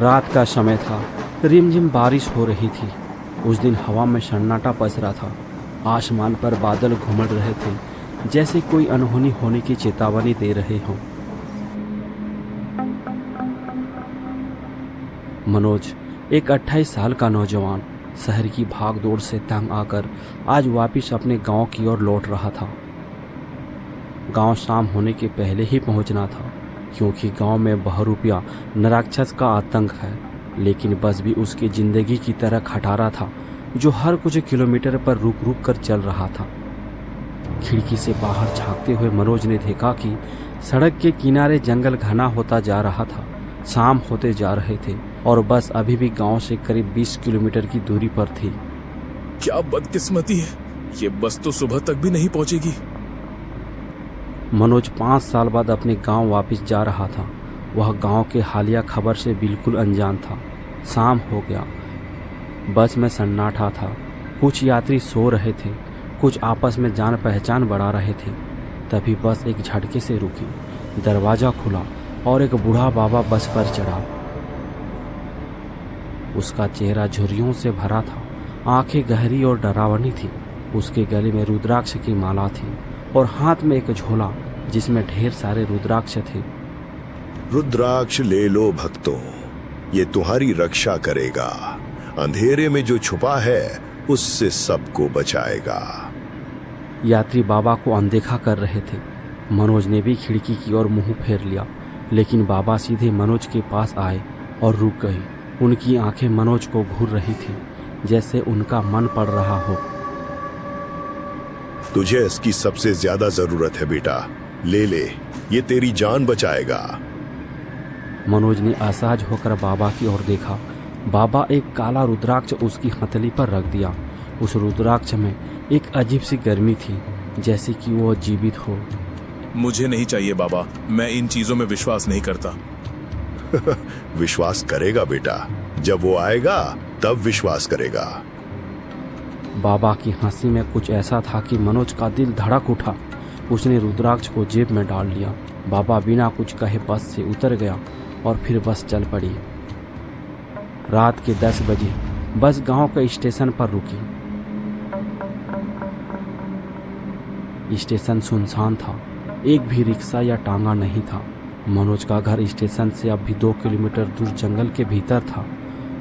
रात का समय था। रिमझिम बारिश हो रही थी। उस दिन हवा में सन्नाटा पसरा था। आसमान पर बादल घुमड़ रहे थे, जैसे कोई अनहोनी होने की चेतावनी दे रहे हों। मनोज, एक 28 साल का नौजवान, शहर की भागदौड़ से तंग आकर आज वापस अपने गांव की ओर लौट रहा था। गांव शाम होने के पहले ही पहुंचना था, क्योंकि गांव में बहरूपिया नराक्षस का आतंक है। लेकिन बस भी उसकी जिंदगी की तरह खटारा था, जो हर कुछ किलोमीटर पर रुक रुक कर चल रहा था। खिड़की से बाहर झांकते हुए मनोज ने देखा कि सड़क के किनारे जंगल घना होता जा रहा था। शाम होते जा रहे थे और बस अभी भी गांव से करीब 20 किलोमीटर की दूरी पर थी। क्या बदकिस्मती है, ये बस तो सुबह तक भी नहीं पहुंचेगी। मनोज 5 साल बाद अपने गांव वापस जा रहा था। वह गांव के हालिया खबर से बिल्कुल अनजान था। शाम हो गया। बस में सन्नाटा था। कुछ यात्री सो रहे थे, कुछ आपस में जान पहचान बढ़ा रहे थे। तभी बस एक झटके से रुकी। दरवाजा खुला और एक बूढ़ा बाबा बस पर चढ़ा। उसका चेहरा झुर्रियों से भरा था, आंखें गहरी और डरावनी थी। उसके गले में रुद्राक्ष की माला थी और हाथ में एक झोला जिसमें ढेर सारे रुद्राक्ष थे। रुद्राक्ष ले लो भक्तों, ये तुम्हारी रक्षा करेगा। अंधेरे में जो छुपा है उससे सबको बचाएगा। यात्री बाबा को अनदेखा कर रहे थे। मनोज ने भी खिड़की की ओर मुंह फेर लिया, लेकिन बाबा सीधे मनोज के पास आए और रुक गए। उनकी आंखें मनोज को घूर रही थी, जैसे उनका मन पड़ रहा हो। तुझे इसकी सबसे ज्यादा जरूरत है बेटा, ले ले, ये तेरी जान बचाएगा। मनोज ने असहज होकर बाबा की ओर देखा। बाबा एक काला रुद्राक्ष उसकी हथेली पर रख दिया। उस रुद्राक्ष में एक अजीब सी गर्मी थी, जैसे कि वो जीवित हो। मुझे नहीं चाहिए बाबा, मैं इन चीजों में विश्वास नहीं करता। विश्वास करेगा बेटा, जब वो आएगा तब विश्वास करेगा। बाबा की हंसी में कुछ ऐसा था कि मनोज का दिल धड़क उठा। उसने रुद्राक्ष को जेब में डाल लिया। बाबा बिना कुछ कहे बस से उतर गया और फिर बस चल पड़ी। रात के 10 बजे बस गांव के स्टेशन पर रुकी। स्टेशन सुनसान था, एक भी रिक्शा या टांगा नहीं था। मनोज का घर स्टेशन से अब भी 2 किलोमीटर दूर जंगल के भीतर था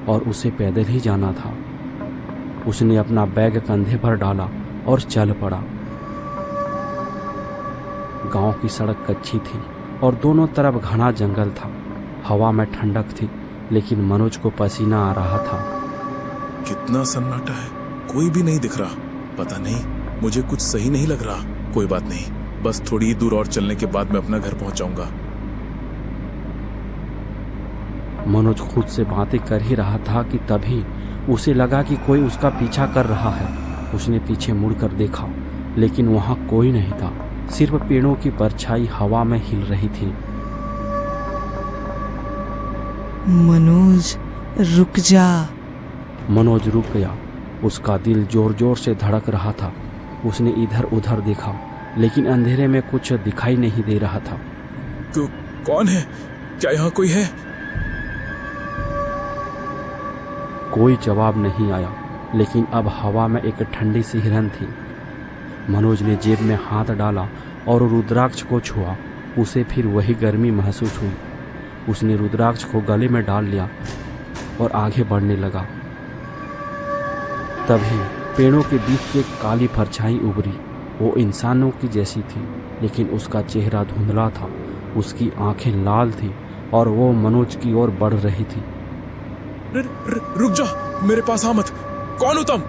और उसे पैदल ही जाना था। उसने अपना बैग कंधे पर डाला और चल पड़ा। गांव की सड़क कच्ची थी और दोनों तरफ घना जंगल था। हवा में ठंडक थी, लेकिन मनोज को पसीना आ रहा था। कितना सन्नाटा है, कोई भी नहीं दिख रहा। पता नहीं, मुझे कुछ सही नहीं लग रहा। कोई बात नहीं, बस थोड़ी ही दूर और चलने के बाद मैं अपना घर पहुंच जाऊंगा। मनोज खुद से बातें कर ही रहा था कि तभी उसे लगा कि कोई उसका पीछा कर रहा है। उसने पीछे मुड़कर देखा, लेकिन वहां कोई नहीं था। सिर्फ पेड़ों की परछाई हवा में हिल रही थी। मनोज, रुक जा। मनोज रुक गया। उसका दिल जोर जोर से धड़क रहा था। उसने इधर उधर देखा, लेकिन अंधेरे में कुछ दिखाई नहीं दे रहा था। कौन है? क्या यहाँ कोई है? कोई जवाब नहीं आया, लेकिन अब हवा में एक ठंडी सी हिरन थी। मनोज ने जेब में हाथ डाला और रुद्राक्ष को छुआ। उसे फिर वही गर्मी महसूस हुई। उसने रुद्राक्ष को गले में डाल लिया और आगे बढ़ने लगा। तभी पेड़ों के बीच से काली परछाई उभरी। वो इंसानों की जैसी थी, लेकिन उसका चेहरा धुंधला था। उसकी आंखें लाल थी और वो मनोज की ओर बढ़ रही थी। रुक जा, मेरे पास आ मत। कौन हो तुम?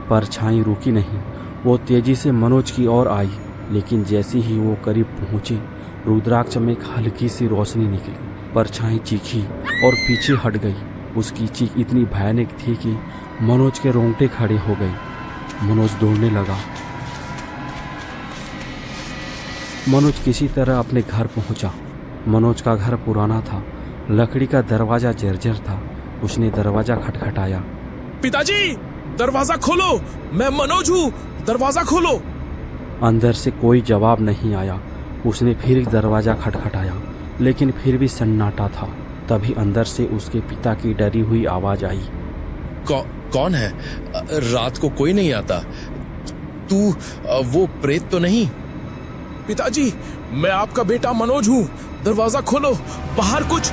परछाई रुकी नहीं। वो तेजी से मनोज की ओर आई, लेकिन जैसे ही वो करीब पहुंची, रुद्राक्ष में एक हल्की सी रोशनी निकली। परछाई चीखी और पीछे हट गई। उसकी चीख इतनी भयानक थी कि मनोज के रोंगटे खड़े हो गए। मनोज दौड़ने लगा। मनोज किसी तरह अपने घर पहुंचा। मनोज का घर पुराना था। लकड़ी का दरवाजा जर्जर था। उसने दरवाजा खटखटाया। पिताजी, दरवाजा खोलो, मैं मनोज हूँ, दरवाजा खोलो। अंदर से कोई जवाब नहीं आया। उसने फिर दरवाजा खटखटाया, लेकिन फिर भी सन्नाटा था। तभी अंदर से उसके पिता की डरी हुई आवाज आई। कौन है? रात को कोई नहीं आता। तू वो प्रेत तो नहीं? पिताजी, मैं आपका बेटा मनोज हूँ, दरवाजा खोलो, बाहर कुछ।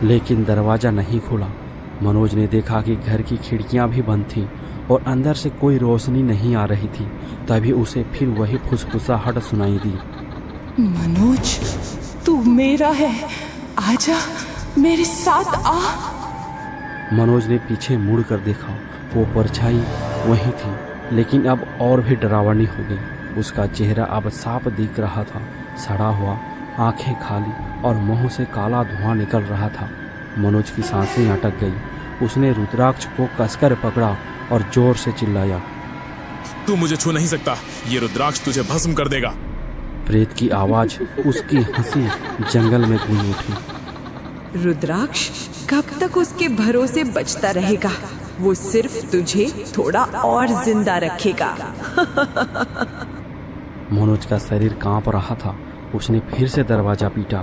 लेकिन दरवाजा नहीं खुला। मनोज ने देखा कि घर की खिड़कियां भी बंद थीं और अंदर से कोई रोशनी नहीं आ रही थी। तभी उसे फिर वही फुसफुसाहट सुनाई दी। मनोज, तू मेरा है, आजा, मेरे साथ आ। मनोज ने पीछे मुड़ कर देखा। वो परछाई वही थी, लेकिन अब और भी डरावनी हो गई। उसका चेहरा अब साफ दिख रहा था, सड़ा हुआ, आंखें खाली और मुंह से काला धुआं निकल रहा था। मनोज की सांसें अटक गई। उसने रुद्राक्ष को कसकर पकड़ा और जोर से चिल्लाया, तू मुझे छू नहीं सकता, ये रुद्राक्ष तुझे भस्म कर देगा। प्रेत की आवाज, उसकी हंसी जंगल में गूंज उठी। रुद्राक्ष कब तक उसके भरोसे बचता रहेगा? वो सिर्फ तुझे थोड़ा और जिंदा रखेगा। मनोज का शरीर कांप रहा था। उसने फिर से दरवाजा पीटा।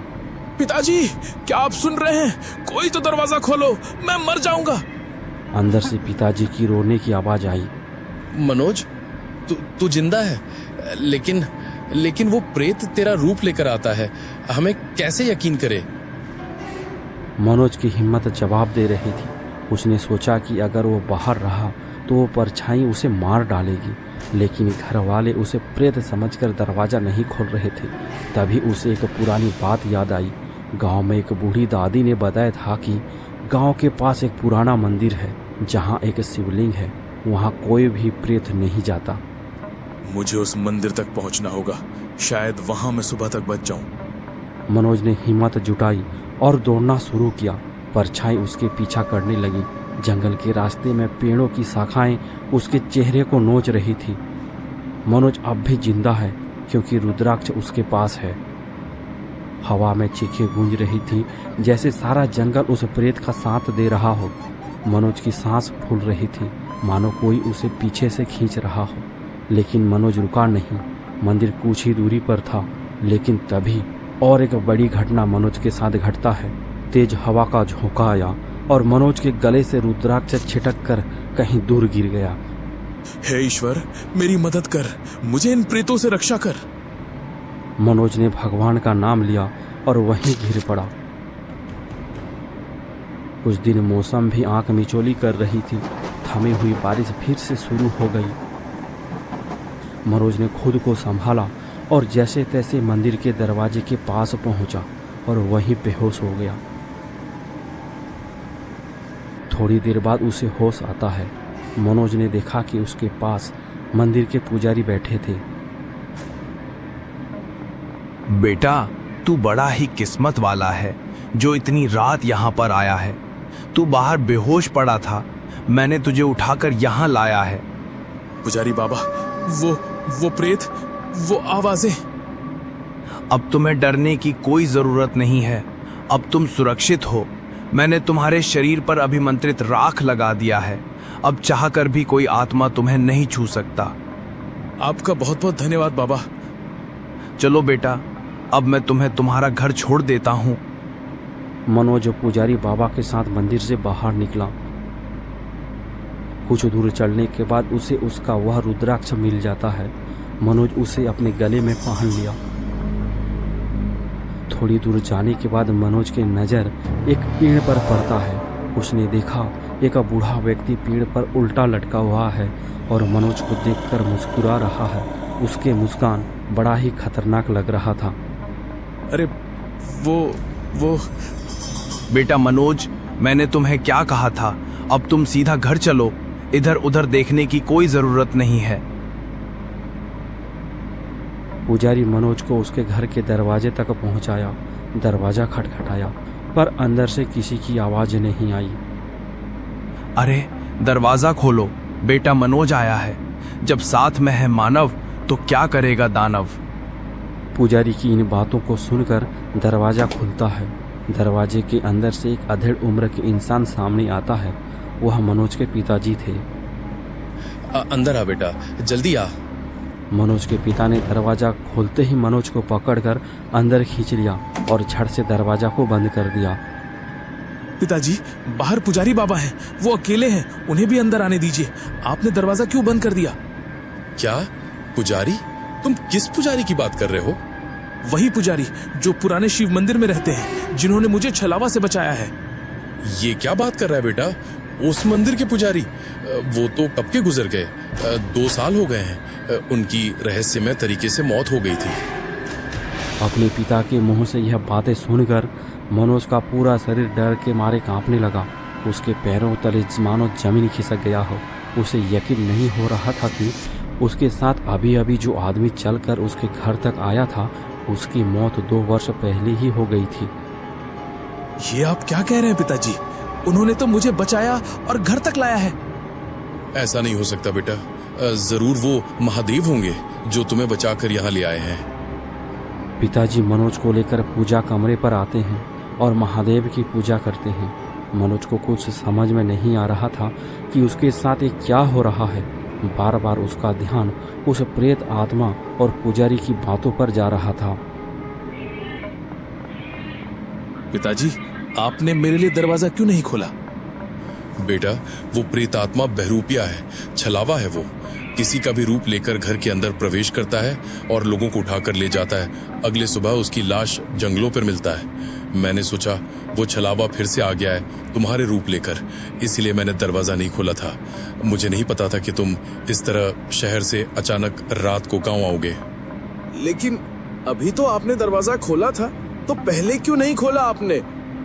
पिताजी, क्या आप सुन रहे हैं? कोई तो दरवाजा खोलो, मैं मर जाऊंगा। अंदर से पिताजी की रोने की आवाज आई। मनोज, तू जिंदा है, लेकिन वो प्रेत तेरा रूप लेकर आता है। हमें कैसे यकीन करे? मनोज की हिम्मत जवाब दे रही थी। उसने सोचा कि अगर वो बाहर रहा तो वो परछाई उसे मार डालेगी, लेकिन घर वाले उसे प्रेत समझकर दरवाजा नहीं खोल रहे थे। तभी उसे एक पुरानी बात याद आई। गांव में एक बूढ़ी दादी ने बताया था कि गांव के पास एक पुराना मंदिर है जहां एक शिवलिंग है। वहां कोई भी प्रेत नहीं जाता। मुझे उस मंदिर तक पहुंचना होगा, शायद वहां मैं सुबह तक बच जाऊं। मनोज ने हिम्मत जुटाई और दौड़ना शुरू किया। परछाई उसके पीछा करने लगी। जंगल के रास्ते में पेड़ों की शाखाएं उसके चेहरे को नोच रही थी। मनोज अब भी जिंदा है क्योंकि रुद्राक्ष उसके पास है। हवा में चीखें गूंज रही थी, जैसे सारा जंगल उस प्रेत का साथ दे रहा हो। मनोज की सांस फूल रही थी, मानो कोई उसे पीछे से खींच रहा हो। लेकिन मनोज रुका नहीं। मंदिर कुछ ही दूरी पर था, लेकिन तभी और एक बड़ी घटना मनोज के साथ घटता है। तेज हवा का झोंका आया और मनोज के गले से रुद्राक्ष छिटक कर कहीं दूर गिर गया। हे ईश्वर, मेरी मदद कर, मुझे इन प्रेतों से रक्षा कर। मनोज ने भगवान का नाम लिया और वहीं गिर पड़ा। उस दिन मौसम भी आंख मिचौली कर रही थी। थमी हुई बारिश फिर से शुरू हो गई। मनोज ने खुद को संभाला और जैसे तैसे मंदिर के दरवाजे के पास पहुंचा और वहीं बेहोश हो गया। थोड़ी देर बाद उसे होश आता है। मनोज ने देखा कि उसके पास मंदिर के पुजारी बैठे थे। बेटा, तू बड़ा ही किस्मत वाला है जो इतनी रात यहाँ पर आया है। तू बाहर बेहोश पड़ा था, मैंने तुझे उठाकर यहाँ लाया है। पुजारी बाबा, वो प्रेत, वो आवाजें। अब तुम्हें डरने की कोई जरूरत नहीं है। अब तुम सुरक्षित हो। मैंने तुम्हारे शरीर पर अभिमंत्रित राख लगा दिया है। अब चाहकर भी कोई आत्मा तुम्हें नहीं छू सकता। आपका बहुत बहुत धन्यवाद बाबा। चलो बेटा, अब मैं तुम्हें तुम्हारा घर छोड़ देता हूँ। मनोज पुजारी बाबा के साथ मंदिर से बाहर निकला। कुछ दूर चलने के बाद उसे उसका वह रुद्राक्ष मिल जाता है। मनोज उसे अपने गले में पहन लिया। थोड़ी दूर जाने के बाद मनोज की नज़र एक पेड़ पर पड़ता है। उसने देखा एक बूढ़ा व्यक्ति पेड़ पर उल्टा लटका हुआ है और मनोज को देखकर मुस्कुरा रहा है। उसके मुस्कान बड़ा ही खतरनाक लग रहा था। अरे वो बेटा मनोज, मैंने तुम्हें क्या कहा था? अब तुम सीधा घर चलो। इधर उधर देखने की कोई जरूरत नहीं है। पुजारी मनोज को उसके घर के दरवाजे तक पहुंचाया। दरवाजा खटखटाया, पर अंदर से किसी की आवाज नहीं आई। अरे दरवाजा खोलो, बेटा मनोज आया है। जब साथ में है मानव तो क्या करेगा दानव। पुजारी की इन बातों को सुनकर दरवाजा खुलता है। दरवाजे के अंदर से एक अधेड़ उम्र के इंसान सामने आता है। वह मनोज के पिताजी थे। अंदर आ बेटा, जल्दी आ। मनोज के पिता ने दरवाजा खोलते ही मनोज को पकड़कर अंदर खींच लिया और झट से दरवाजा को बंद कर दिया। पिताजी, बाहर पुजारी बाबा हैं, वो अकेले हैं, उन्हें भी अंदर आने दीजिए। आपने दरवाजा क्यों बंद कर दिया? क्या पुजारी? तुम किस पुजारी की बात कर रहे हो? वही पुजारी जो पुराने शिव मंदिर में रहते हैं, जिन्होंने मुझे छलावा से बचाया है। ये क्या बात कर रहा है बेटा? उस मंदिर के पुजारी? वो तो कब के गुजर गए, 2 साल हो गए हैं। उनकी रहस्यमय तरीके से मौत हो गई थी। अपने पिता के मुंह से यह बातें सुनकर मनोज का पूरा शरीर डर के मारे कांपने लगा। उसके पैरों तले मानो जमीन खिसक गया हो। उसे यकीन नहीं हो रहा था कि उसके साथ अभी अभी जो आदमी चलकर उसके घर तक आया था, उसकी मौत 2 वर्ष पहले ही हो गई थी। ये आप क्या कह रहे हैं पिताजी? उन्होंने तो मुझे बचाया और घर तक लाया है। ऐसा नहीं हो सकता बेटा। जरूर वो महादेव होंगे जो तुम्हें बचाकर यहाँ ले आए हैं। पिताजी मनोज को लेकर पूजा कमरे पर आते हैं और महादेव की पूजा करते हैं। मनोज को कुछ समझ में नहीं आ रहा था कि उसके साथ ये क्या हो रहा है। बार बार उसका ध्यान उस प्रेत आत्मा और पुजारी की बातों पर जा रहा था। पिताजी, आपने मेरे लिए दरवाजा क्यों नहीं खोला? बेटा, वो प्रेत आत्मा बहरूपिया है, छलावा है। वो किसी का भी रूप लेकर घर के अंदर प्रवेश करता है और लोगों को उठाकर ले जाता है। अगले सुबह उसकी लाश जंगलों पर मिलता है। मैंने सोचा वो छलावा फिर से आ गया है तुम्हारे रूप लेकर, इसलिए मैंने दरवाजा नहीं खोला था। मुझे नहीं पता था कि तुम इस तरह शहर से अचानक रात को गांव आओगे। लेकिन अभी तो आपने दरवाजा खोला था, तो पहले क्यों नहीं खोला आपने?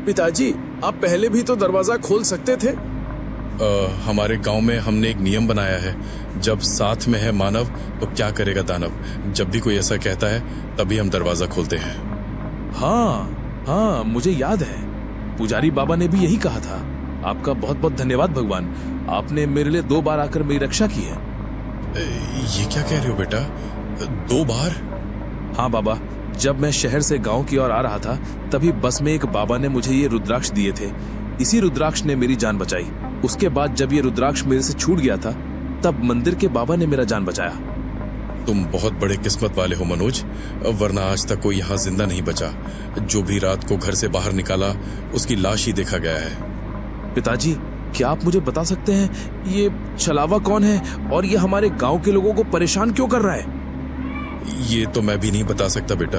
पिताजी, आप पहले भी तो दरवाजा खोल सकते थे। हमारे गांव में हमने एक नियम बनाया है, जब साथ में है मानव तो क्या करेगा दानव। जब भी कोई ऐसा कहता है तभी हम दरवाजा खोलते हैं। हाँ, मुझे याद है, पुजारी बाबा ने भी यही कहा था। आपका बहुत बहुत धन्यवाद भगवान, आपने मेरे लिए 2 बार आकर मेरी रक्षा की है। ये क्या कह रहे हो बेटा? 2 बार? हाँ बाबा, जब मैं शहर से गांव की ओर आ रहा था, तभी बस में एक बाबा ने मुझे ये रुद्राक्ष दिए थे। इसी रुद्राक्ष ने मेरी जान बचाई। उसके बाद जब ये रुद्राक्ष मेरे से छूट गया था, तब मंदिर के बाबा ने मेरा जान बचाया। तुम बहुत बड़े किस्मत वाले हो मनोज, वरना आज तक कोई यहाँ जिंदा नहीं बचा। जो भी रात को घर से बाहर निकाला उसकी लाश ही देखा गया है। पिताजी, क्या आप मुझे बता सकते हैं ये छलावा कौन है और ये हमारे गांव के लोगों को परेशान क्यों कर रहा है? ये तो मैं भी नहीं बता सकता बेटा।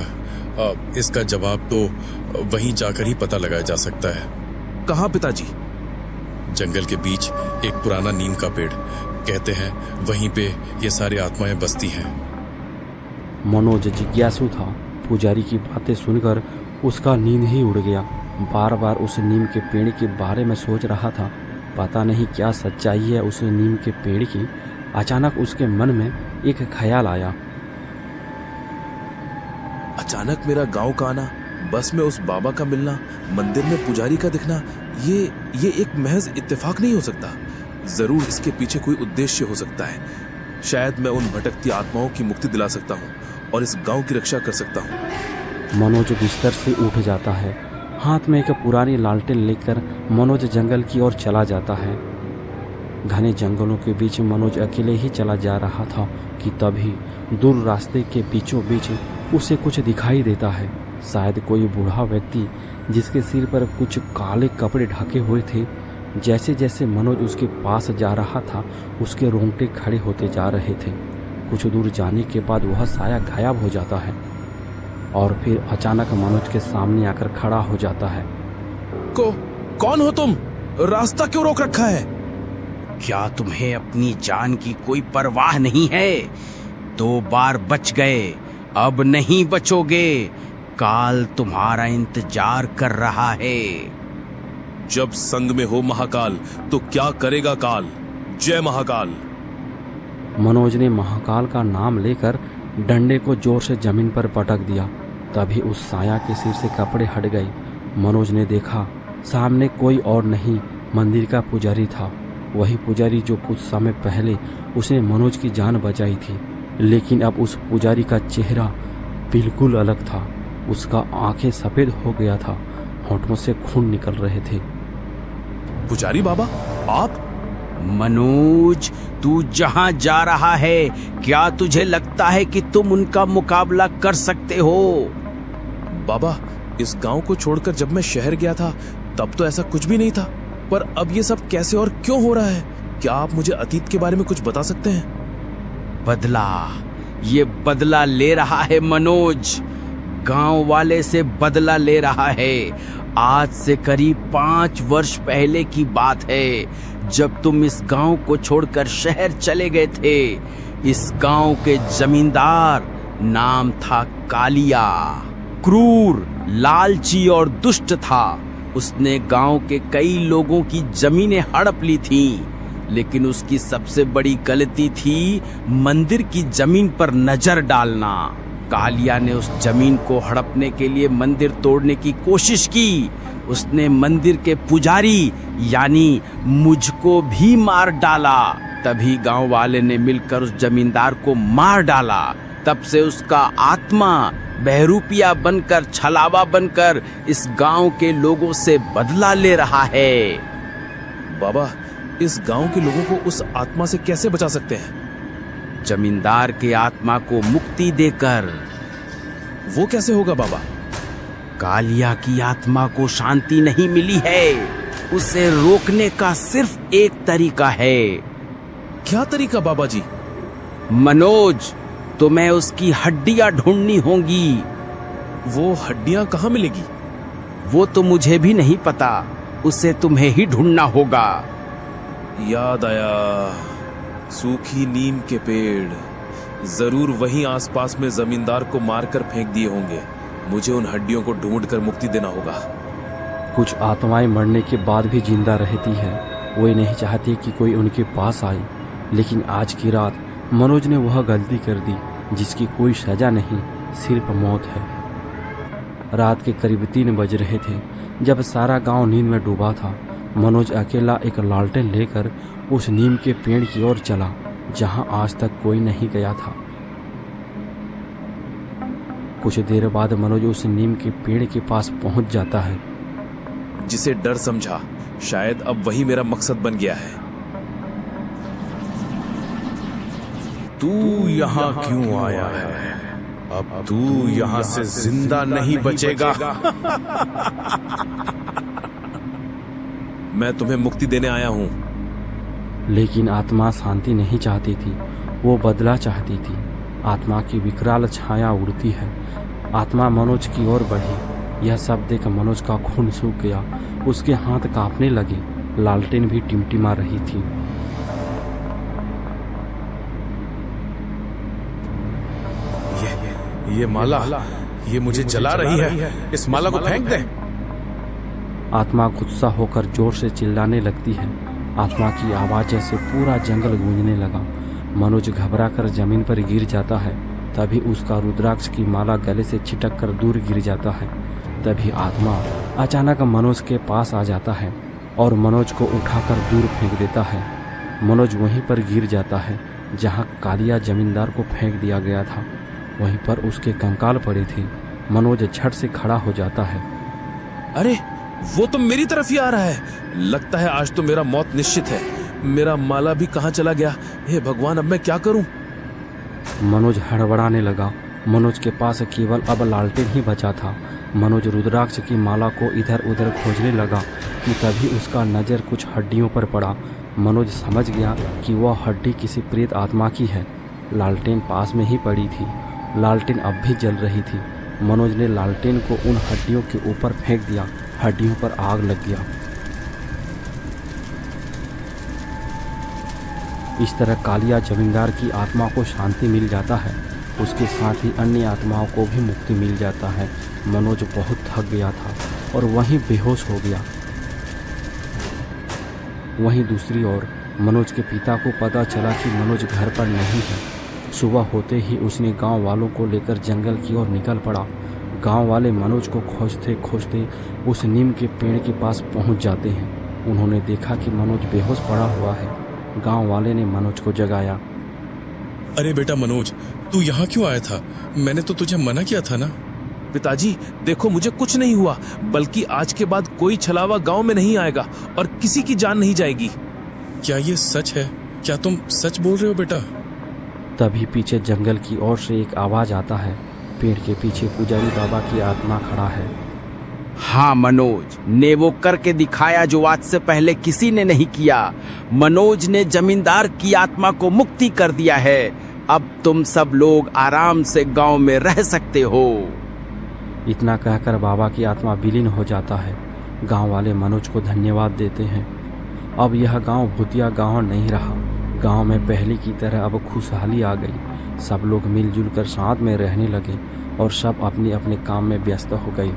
इसका जवाब तो वहीं जाकर ही पता लगाया जा सकता है। कहाँ पिताजी? जंगल के बीच एक पुराना नीम का पेड़, कहते हैं वहीं पे ये सारी आत्माएं बसती हैं। मनोज जिज्ञासु था। पुजारी की बातें सुनकर उसका नींद ही उड़ गया। बार बार उस नीम के पेड़ के बारे में सोच रहा था। पता नहीं क्या सच्चाई है उस नीम के पेड़ की। अचानक उसके मन में एक ख्याल आया। अचानक मेरा गांव का आना, बस में उस बाबा का मिलना, मंदिर में पुजारी का दिखना, ये एक महज इत्तेफाक नहीं हो सकता। जरूर इसके पीछे कोई उद्देश्य हो सकता है। शायद मैं उन भटकती आत्माओं की मुक्ति दिला सकता हूँ और इस गांव की रक्षा कर सकता हूँ। मनोज बिस्तर से उठ जाता है। हाथ में एक पुरानी लालटेन लेकर मनोज जंगल की ओर चला जाता है। घने जंगलों के बीच मनोज अकेले ही चला जा रहा था कि तभी दूर रास्ते के बीचों बीच उसे कुछ दिखाई देता है। शायद कोई बूढ़ा व्यक्ति जिसके सिर पर कुछ काले कपड़े ढके हुए थे। जैसे जैसे मनोज उसके पास जा रहा था, उसके रोंगटे खड़े होते जा रहे थे। कुछ दूर जाने के बाद वह साया गायब हो जाता है और फिर अचानक मनोज के सामने आकर खड़ा हो जाता है। कौन हो तुम? रास्ता क्यों रोक रखा है? क्या तुम्हें अपनी जान की कोई परवाह नहीं है? 2 बार बच गए, अब नहीं बचोगे। काल तुम्हारा इंतजार कर रहा है। जब संग में हो महाकाल तो क्या करेगा काल। जय महाकाल। मनोज ने महाकाल का नाम लेकर डंडे को जोर से जमीन पर पटक दिया। तभी उस साया के सिर से कपड़े हट गए। मनोज ने देखा सामने कोई और नहीं, मंदिर का पुजारी था। वही पुजारी जो कुछ समय पहले उसने मनोज की जान बचाई थी। लेकिन अब उस पुजारी का चेहरा बिल्कुल अलग था। उसका आंखें सफेद हो गया था, होंठों से खून निकल रहे थे। पुजारी बाबा, आप? मनोज, तू जहां जा रहा है, क्या तुझे लगता है कि तुम उनका मुकाबला कर सकते हो? बाबा, इस गांव को छोड़कर जब मैं शहर गया था, तब तो ऐसा कुछ भी नहीं था, पर अब ये सब कैसे और क्यों हो रहा है? क्या आप मुझे अतीत के बारे में कुछ बता सकते हैं? बदला, ये बदला ले रहा है मनोज। गांव वाले से बदला ले रहा है। आज से करीब 5 वर्ष पहले की बात है, जब तुम इस गांव को छोड़कर शहर चले गए थे। इस गांव के जमींदार नाम था कालिया। क्रूर, लालची और दुष्ट था। उसने गांव के कई लोगों की जमीनें हड़प ली थीं, लेकिन उसकी सबसे बड़ी गलती थी मंदिर की जमीन पर नजर डालना। कालिया ने उस जमीन को हड़पने के लिए मंदिर तोड़ने की कोशिश की। उसने मंदिर के पुजारी यानी मुझको भी मार डाला। तभी गांव वाले ने मिलकर उस जमींदार को मार डाला। तब से उसका आत्मा बहरूपिया बनकर, छलावा बनकर इस गांव के लोगों से बदला ले रहा है। बाबा, इस गांव के लोगों को उस आत्मा से कैसे बचा सकते हैं? जमींदार के आत्मा को मुक्ति देकर। वो कैसे होगा बाबा? कालिया की आत्मा को शांति नहीं मिली है। उसे रोकने का सिर्फ एक तरीका है। क्या तरीका बाबा जी? मनोज, तुम्हें उसकी हड्डियां ढूंढनी होंगी। वो हड्डियां कहाँ मिलेगी? वो तो मुझे भी नहीं पता, उसे तुम्हें ही ढूंढना होगा। याद आया, सूखी नीम के पेड़। जरूर वहीं आसपास में जमींदार को मारकर फेंक दिए होंगे। मुझे उन हड्डियों को ढूंढकर मुक्ति देना होगा। कुछ आत्माएं मरने के बाद भी जिंदा रहती है। वो ये नहीं चाहती कि कोई उनके पास आए, लेकिन आज की रात मनोज ने वह गलती कर दी जिसकी कोई सजा नहीं, सिर्फ मौत है। रात के करीब 3 बज रहे थे जब सारा गांव नींद में डूबा था। मनोज अकेला एक लालटेन लेकर उस नीम के पेड़ की ओर चला जहां आज तक कोई नहीं गया था। कुछ देर बाद मनोज उस नीम के पेड़ के पास पहुंच जाता है। जिसे डर समझा, शायद अब वही मेरा मकसद बन गया है। तू यहाँ क्यों आया है? अब तू यहाँ से जिंदा नहीं बचेगा। मैं तुम्हें मुक्ति देने आया हूँ। लेकिन आत्मा शांति नहीं चाहती थी, वो बदला चाहती थी। आत्मा की विकराल छाया उड़ती है। आत्मा मनोज की ओर बढ़ी। यह सब देख मनोज का खून सूख गया। उसके हाथ कांपने लगे। लालटेन भी टिमटिमा रही थी। ये माला, ये मुझे जला रही है। इस माला को फेंक दे। आत्मा गुस्सा होकर जोर से चिल्लाने लगती है। आत्मा की आवाज़ से पूरा जंगल गूंजने लगा। मनोज घबराकर जमीन पर गिर जाता है। तभी उसका रुद्राक्ष की माला गले से छिटक कर दूर गिर जाता है। तभी आत्मा अचानक मनोज के पास आ जाता है और मनोज को उठाकर दूर फेंक देता है। मनोज वहीं पर गिर जाता है जहां कालिया जमींदार को फेंक दिया गया था। वहीं पर उसके कंकाल पड़े थे। मनोज झट से खड़ा हो जाता है। अरे, वो तो मेरी तरफ ही आ रहा है। लगता है आज तो मेरा मौत निश्चित है। मेरा माला भी कहाँ चला गया? हे भगवान, अब मैं क्या करूं? मनोज हड़बड़ाने लगा। मनोज के पास केवल अब लालटेन ही बचा था। मनोज रुद्राक्ष की माला को इधर उधर खोजने लगा कि तभी उसका नज़र कुछ हड्डियों पर पड़ा। मनोज समझ गया कि वह हड्डी किसी प्रेत आत्मा की है। लालटेन पास में ही पड़ी थी। लालटेन अब भी जल रही थी। मनोज ने लालटेन को उन हड्डियों के ऊपर फेंक दिया। हड्डियों पर आग लग गया। इस तरह कालिया जमींदार की आत्मा को शांति मिल जाता है। उसके साथ ही अन्य आत्माओं को भी मुक्ति मिल जाता है। मनोज बहुत थक गया था और वहीं बेहोश हो गया। वहीं दूसरी ओर मनोज के पिता को पता चला कि मनोज घर पर नहीं है। सुबह होते ही उसने गांव वालों को लेकर जंगल की ओर निकल पड़ा। गांव वाले मनोज को खोजते खोजते उस नीम के पेड़ के पास पहुंच जाते हैं। उन्होंने देखा कि मनोज बेहोश पड़ा हुआ है। गांव वाले ने मनोज को जगाया। अरे बेटा मनोज, तू यहाँ क्यों आया था? मैंने तो तुझे मना किया था ना। पिताजी, देखो, मुझे कुछ नहीं हुआ, बल्कि आज के बाद कोई छलावा गांव में नहीं आएगा और किसी की जान नहीं जाएगी। क्या ये सच है? क्या तुम सच बोल रहे हो बेटा? तभी पीछे जंगल की ओर से एक आवाज आता है। पेड़ के पीछे पुजारी बाबा की आत्मा खड़ा है। हाँ मनोज ने वो करके दिखाया जो आज से पहले किसी ने नहीं किया। मनोज ने जमींदार की आत्मा को मुक्ति कर दिया है। अब तुम सब लोग आराम से गांव में रह सकते हो। इतना कहकर बाबा की आत्मा विलीन हो जाता है। गांव वाले मनोज को धन्यवाद देते हैं। अब यह गांव भूतिया गांव नहीं रहा। गांव में पहले की तरह अब खुशहाली आ गई। सब लोग मिलजुल कर साथ में रहने लगे और सब अपने अपने काम में व्यस्त हो गए।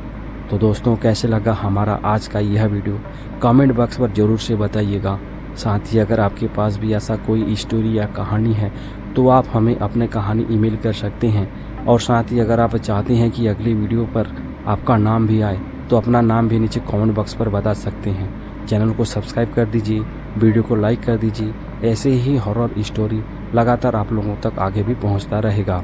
तो दोस्तों, कैसे लगा हमारा आज का यह वीडियो कमेंट बॉक्स पर ज़रूर से बताइएगा। साथ ही अगर आपके पास भी ऐसा कोई स्टोरी या कहानी है तो आप हमें अपने कहानी ईमेल कर सकते हैं। और साथ ही अगर आप चाहते हैं कि अगली वीडियो पर आपका नाम भी आए तो अपना नाम भी नीचे कमेंट बॉक्स पर बता सकते हैं। चैनल को सब्सक्राइब कर दीजिए, वीडियो को लाइक कर दीजिए। ऐसे ही हॉरर स्टोरी लगातार आप लोगों तक आगे भी पहुंचता रहेगा।